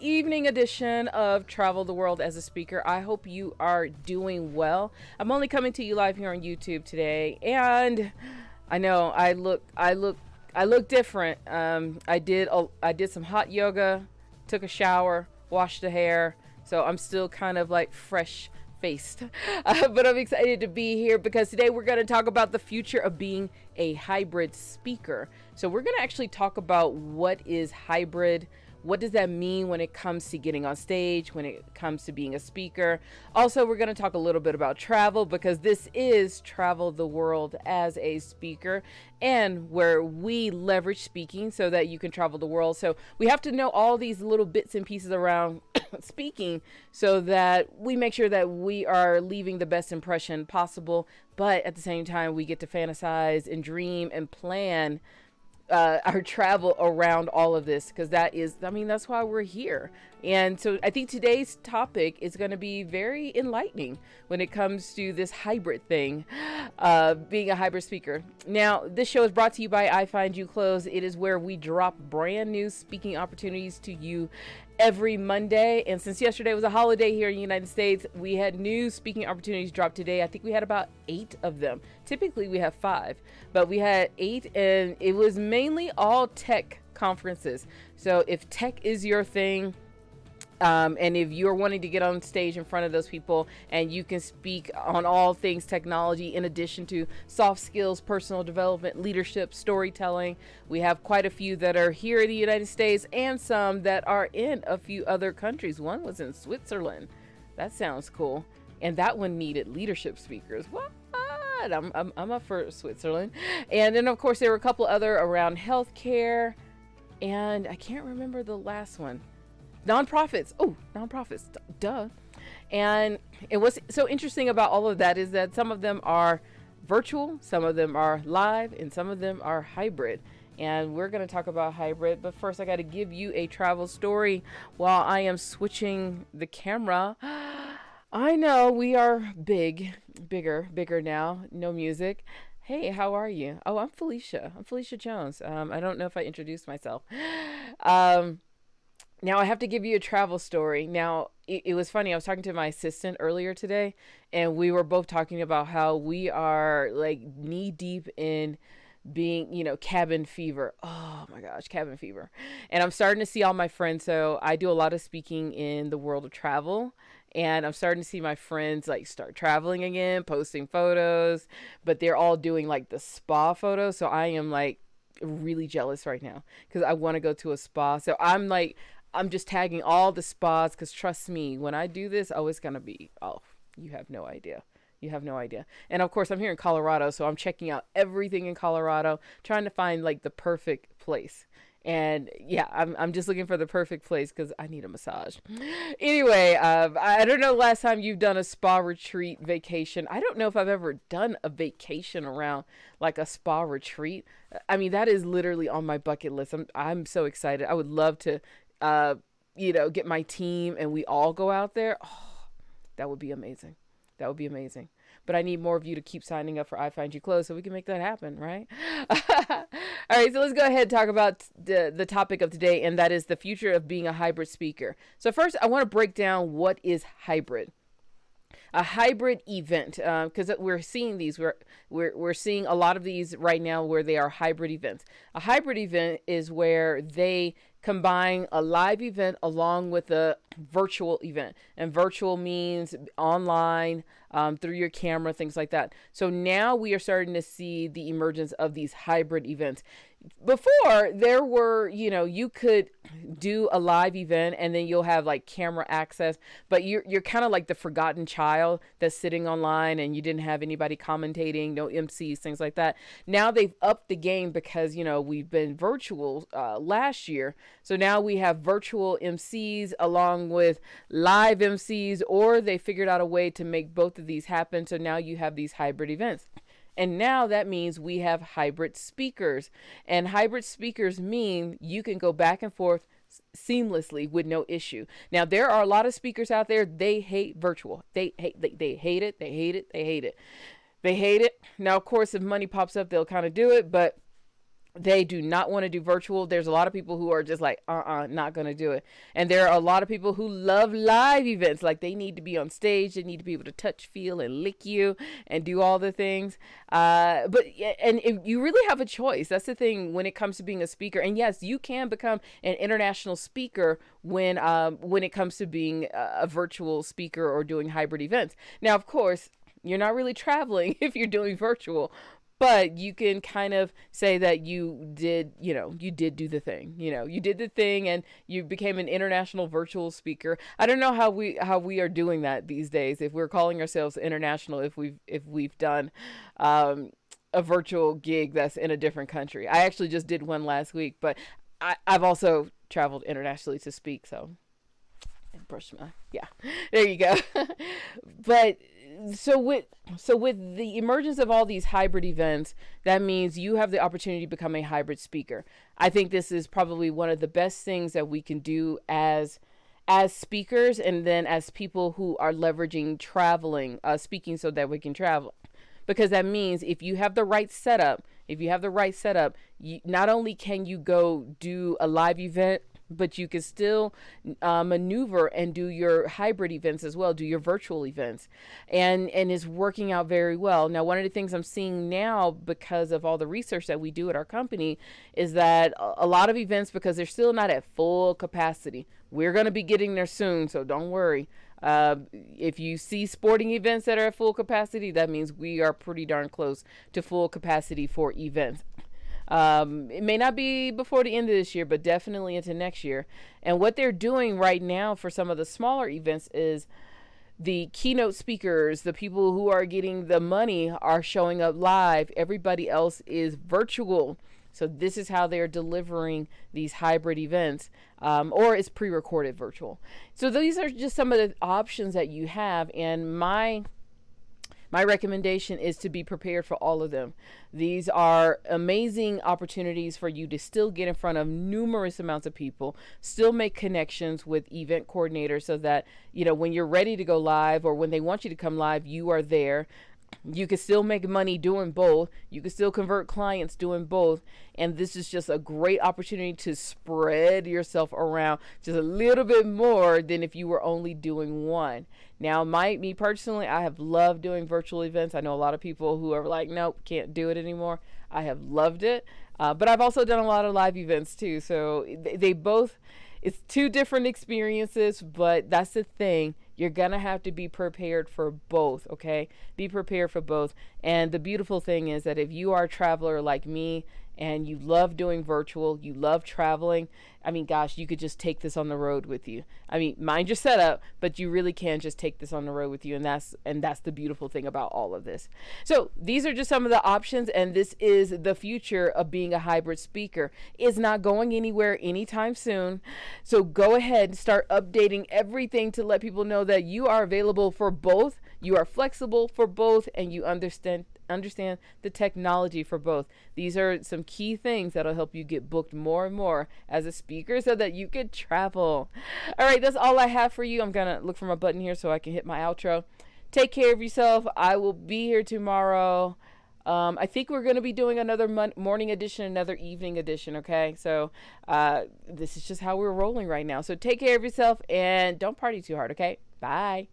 evening edition of Travel the World as a Speaker. I hope you are doing well. I'm only coming to you live here on YouTube today, and I know I look different. I did some hot yoga, took a shower, washed the hair, so I'm still kind of like fresh faced, but I'm excited to be here because today we're going to talk about the future of being a hybrid speaker. So we're going to actually talk about what is hybrid. What does that mean when it comes to getting on stage, when it comes to being a speaker? Also, we're going to talk a little bit about travel because this is Travel the World as a Speaker, and where we leverage speaking so that you can travel the world. So we have to know all these little bits and pieces around speaking so that we make sure that we are leaving the best impression possible, but at the same time we get to fantasize and dream and plan our travel around all of this, because that's why we're here. And so I think today's topic is going to be very enlightening when it comes to this hybrid thing, being a hybrid speaker. Now, this show is brought to you by iFind You Close. It is where we drop brand new speaking opportunities to you every Monday. And since yesterday was a holiday here in the United States, we had new speaking opportunities drop today. I think we had about 8 of them. Typically we have 5, but we had 8, and it was mainly all tech conferences. So if tech is your thing, and if you're wanting to get on stage in front of those people and you can speak on all things technology, in addition to soft skills, personal development, leadership, storytelling, we have quite a few that are here in the United States and some that are in a few other countries. One was in Switzerland. That sounds cool. And that one needed leadership speakers. What? I'm up for Switzerland. And then, of course, there were a couple other around healthcare. And I can't remember the last one. Nonprofits. Oh, nonprofits. Duh. And what's so interesting about all of that is that some of them are virtual, some of them are live, and some of them are hybrid. And we're going to talk about hybrid. But first, I got to give you a travel story while I am switching the camera. I know we are bigger now. No music. Hey, how are you? Oh, I'm Phylecia. I'm Phylecia Jones. I don't know if I introduced myself. Now I have to give you a travel story. Now it was funny. I was talking to my assistant earlier today, and we were both talking about how we are like knee deep in being, cabin fever. Oh my gosh, cabin fever. And I'm starting to see all my friends. So I do a lot of speaking in the world of travel, and I'm starting to see my friends like start traveling again, posting photos, but they're all doing like the spa photos. So I am like really jealous right now because I want to go to a spa. So I'm just tagging all the spas because trust me, when I do this, it's going to be, you have no idea. You have no idea. And of course, I'm here in Colorado, so I'm checking out everything in Colorado, trying to find like the perfect place. And yeah, I'm just looking for the perfect place because I need a massage. Anyway, I don't know the last time you've done a spa retreat vacation. I don't know if I've ever done a vacation around like a spa retreat. I mean, that is literally on my bucket list. I'm so excited. I would love to get my team and we all go out there. Oh, that would be amazing. That would be amazing. But I need more of you to keep signing up for iFind You Close so we can make that happen, right? All right, so let's go ahead and talk about the topic of today, and that is the future of being a hybrid speaker. So first, I want to break down what is hybrid. A hybrid event, because we're seeing these, we're seeing a lot of these right now where they are hybrid events. A hybrid event is where they combine a live event along with a virtual event, and virtual means online, through your camera, things like that. So now we are starting to see the emergence of these hybrid events. Before there were, you could do a live event and then you'll have like camera access, but you're kind of like the forgotten child that's sitting online and you didn't have anybody commentating, no MCs, things like that. Now they've upped the game because, we've been virtual last year. So now we have virtual MCs along with live MCs, or they figured out a way to make both of these happen. So now you have these hybrid events. And now that means we have hybrid speakers. And hybrid speakers mean you can go back and forth seamlessly with no issue. Now, there are a lot of speakers out there, they hate virtual. They hate it. They hate it. They hate it. Now, of course, if money pops up, they'll kind of do it. But They do not want to do virtual. There's a lot of people who are just like, not going to do it. And there are a lot of people who love live events. Like, they need to be on stage. They need to be able to touch, feel, and lick you and do all the things. And if you really have a choice. That's the thing when it comes to being a speaker. And yes, you can become an international speaker when it comes to being a virtual speaker or doing hybrid events. Now, of course, you're not really traveling if you're doing virtual, but you can kind of say that you did do the thing. You did the thing and you became an international virtual speaker. I don't know how we are doing that these days, if we're calling ourselves international, if we've done a virtual gig that's in a different country. I actually just did one last week, but I've also traveled internationally to speak, so there you go. But so with the emergence of all these hybrid events, that means you have the opportunity to become a hybrid speaker. I think this is probably one of the best things that we can do as speakers, and then as people who are leveraging traveling, speaking so that we can travel. Because that means if you have the right setup, not only can you go do a live event, but you can still maneuver and do your hybrid events as well, do your virtual events. And it's working out very well. Now, one of the things I'm seeing now, because of all the research that we do at our company, is that a lot of events, because they're still not at full capacity, we're going to be getting there soon, so don't worry. If you see sporting events that are at full capacity, that means we are pretty darn close to full capacity for events. It may not be before the end of this year, but definitely into next year. And what they're doing right now for some of the smaller events is the keynote speakers, the people who are getting the money, are showing up live. Everybody else is virtual. So this is how they're delivering these hybrid events, or it's pre-recorded virtual. So these are just some of the options that you have. And my recommendation is to be prepared for all of them. These are amazing opportunities for you to still get in front of numerous amounts of people, still make connections with event coordinators so that, when you're ready to go live or when they want you to come live, you are there. You can still make money doing both. You can still convert clients doing both. And this is just a great opportunity to spread yourself around just a little bit more than if you were only doing one. Now, me personally, I have loved doing virtual events. I know a lot of people who are like, nope, can't do it anymore. I have loved it. But I've also done a lot of live events too. So they both, it's two different experiences, but that's the thing. You're going to have to be prepared for both, okay? Be prepared for both. And the beautiful thing is that if you are a traveler like me and you love doing virtual, you love traveling, I mean, gosh, you could just take this on the road with you. I mean, mind your setup, but you really can just take this on the road with you. And that's the beautiful thing about all of this. So these are just some of the options, and this is the future of being a hybrid speaker. It's not going anywhere anytime soon. So go ahead and start updating everything to let people know that you are available for both, you are flexible for both, and you understand the technology for both. These are some key things that'll help you get booked more and more as a speaker so that you can travel. All right, that's all I have for you. I'm gonna look for my button here so I can hit my outro. Take care of yourself. I will be here tomorrow. I think we're going to be doing another morning edition, another evening edition, okay? So this is just how we're rolling right now. So take care of yourself and don't party too hard, okay? Bye.